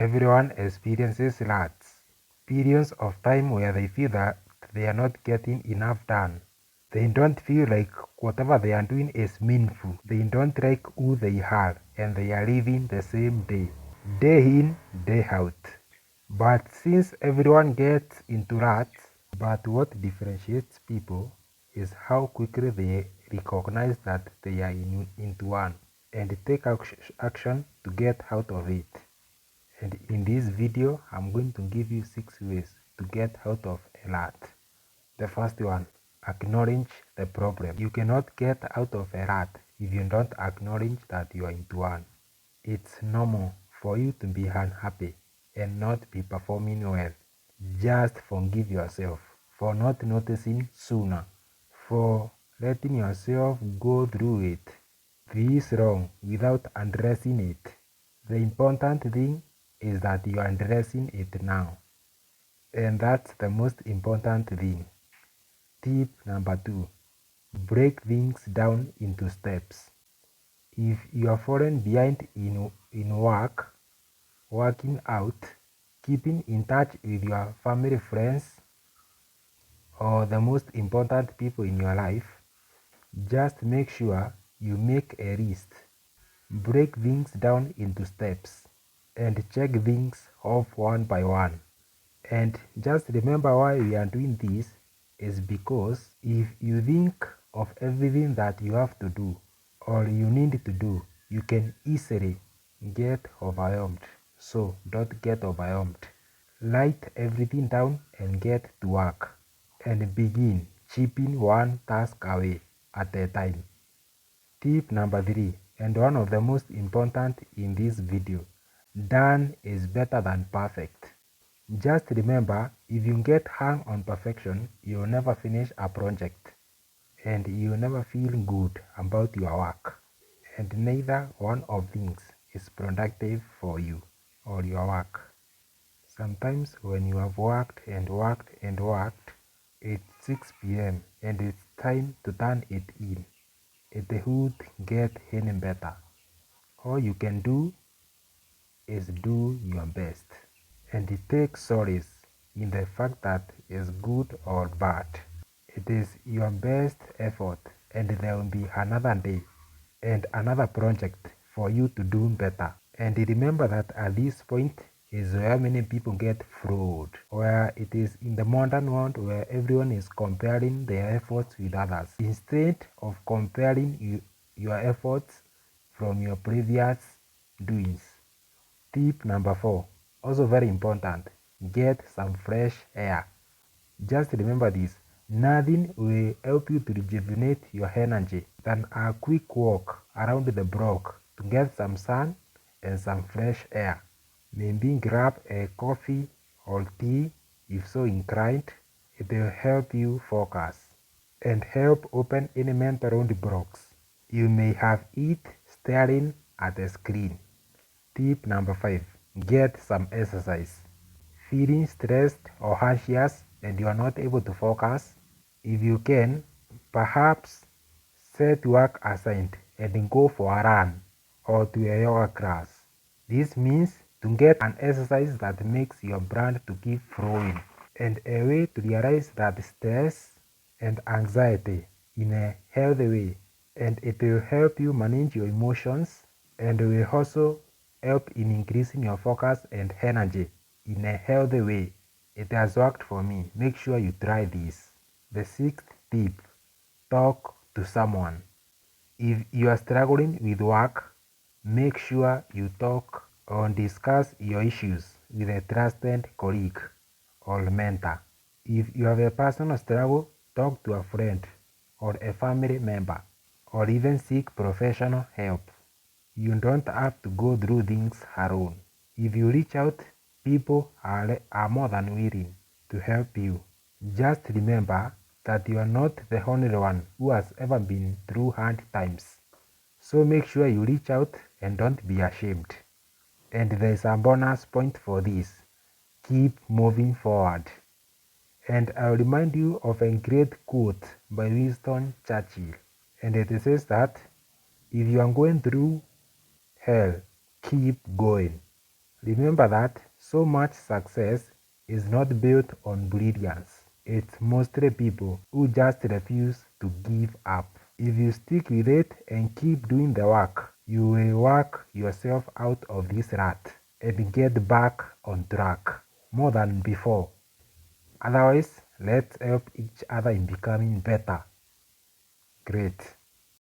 Everyone experiences lots. Periods of time where they feel that they are not getting enough done. They don't feel like whatever they are doing is meaningful. They don't like who they are and they are living the same day in, day out. But since everyone gets into ruts, but what differentiates people is how quickly they recognize that they are into one and take action to get out of it. And in this video, I'm going to give you 6 ways to get out of a rut. The first one, acknowledge the problem. You cannot get out of a rut if you don't acknowledge that you are into one. It's normal for you to be unhappy and not be performing well. Just forgive yourself for not noticing sooner, for letting yourself go through it. This is wrong without addressing it. The important thing is that you are addressing it now. And that's the most important thing. Tip number 2. Break things down into steps. If you are falling behind in work, working out, keeping in touch with your family, friends, or the most important people in your life, just make sure you make a list. Break things down into steps and check things off one by one. And just remember why we are doing this is because if you think of everything that you have to do or you need to do, you can easily get overwhelmed. So don't get overwhelmed. Write everything down and get to work and begin chipping one task away at a time. Tip number 3, and one of the most important in this video, done is better than perfect. Just remember, if you get hung on perfection, you'll never finish a project and you'll never feel good about your work. And neither one of things is productive for you or your work. Sometimes when you have worked and worked and worked, it's 6 p.m. and it's time to turn it in. It would get any better. All you can do is do your best and take solace in the fact that it's good or bad. It is your best effort and there will be another day and another project for you to do better. And remember that at this point is where many people get fraud, where it is in the modern world where everyone is comparing their efforts with others instead of comparing your efforts from your previous doings. Tip number 4, also very important, get some fresh air. Just remember this, nothing will help you to rejuvenate your energy than a quick walk around the block to get some sun and some fresh air. Maybe grab a coffee or tea if so inclined. It will help you focus and help open any mental blocks you may have it staring at a screen. Tip number 5, get some exercise. Feeling stressed or anxious and you are not able to focus? If you can, perhaps set work aside and go for a run or to a yoga class. This means to get an exercise that makes your blood to keep flowing and a way to realize that stress and anxiety in a healthy way, and it will help you manage your emotions and will also help in increasing your focus and energy in a healthy way. It has worked for me. Make sure you try this. The 6th tip, talk to someone. If you are struggling with work, make sure you talk or discuss your issues with a trusted colleague or mentor. If you have a personal struggle, talk to a friend or a family member or even seek professional help. You don't have to go through things alone. If you reach out, people are more than willing to help you. Just remember that you are not the only one who has ever been through hard times. So make sure you reach out and don't be ashamed. And there is a bonus point for this. Keep moving forward. And I'll remind you of a great quote by Winston Churchill. And it says that if you are going through hell, keep going. Remember that so much success is not built on brilliance. It's mostly people who just refuse to give up. If you stick with it and keep doing the work, you will work yourself out of this rut and get back on track more than before. Otherwise, let's help each other in becoming better. Great.